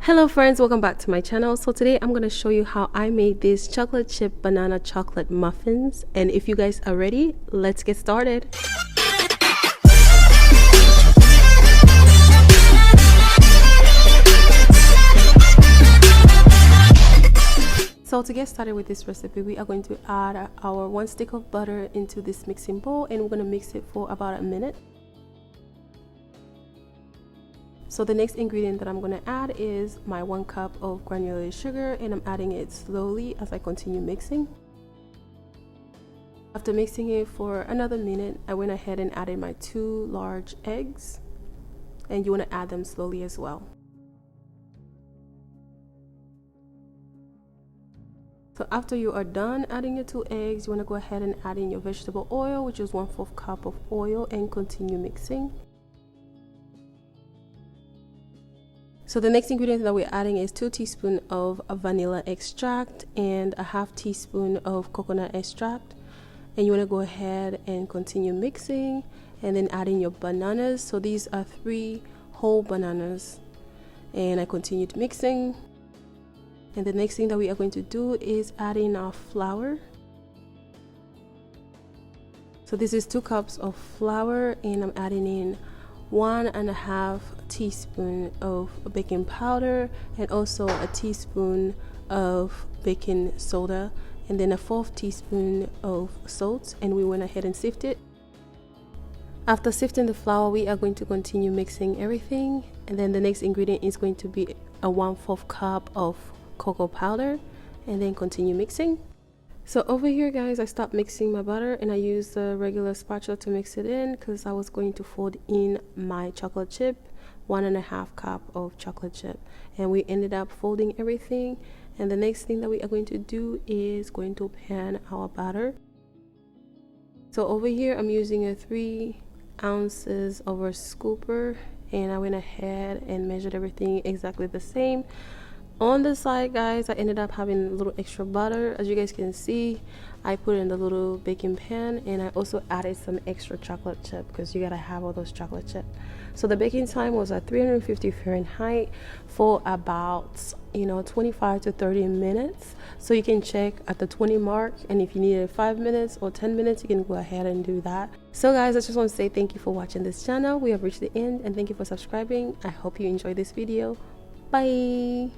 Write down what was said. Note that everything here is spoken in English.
Hello friends, welcome back to my channel. So today I'm going to show you how I made these chocolate chip banana chocolate muffins, and if you guys are ready, let's get started. So to get started with this recipe, we are going to add our 1 stick of butter into this mixing bowl, and we're going to mix it for about a minute. So the next ingredient that I'm going to add is my 1 cup of granulated sugar, and I'm adding it slowly as I continue mixing. After mixing it for another minute, I went ahead and added my 2 large eggs, and you want to add them slowly as well. So after you are done adding your 2 eggs, you want to go ahead and add in your vegetable oil, which is 1/4 cup of oil, and continue mixing. So the next ingredient that we're adding is 2 teaspoons of vanilla extract and a 1/2 teaspoon of coconut extract. And you want to go ahead and continue mixing and then adding your bananas. So these are 3 whole bananas. And I continued mixing. And the next thing that we are going to do is add in our flour. So this is 2 cups of flour, and I'm adding in 1.5 teaspoon of baking powder and also a teaspoon of baking soda, and then a 1/4 teaspoon of salt, and we went ahead and sifted it. After sifting the flour, we are going to continue mixing everything, and then the next ingredient is going to be a 1/4 cup of cocoa powder, and then continue mixing. So over here guys, I stopped mixing my butter and I used a regular spatula to mix it in because I was going to fold in my chocolate chip, 1.5 cup of chocolate chip, and we ended up folding everything. And the next thing that we are going to do is going to pan our batter. So over here I'm using a 3 ounces of a scooper, and I went ahead and measured everything exactly the same. On the side guys, I ended up having a little extra butter. As you guys can see, I put it in the little baking pan, and I also added some extra chocolate chip because you gotta have all those chocolate chip. So the baking time was at 350 Fahrenheit for about 25 to 30 minutes. So you can check at the 20 mark, and if you needed 5 minutes or 10 minutes, you can go ahead and do that. So guys, I just want to say thank you for watching this channel. We have reached the end, and thank you for subscribing. I hope you enjoyed this video. Bye.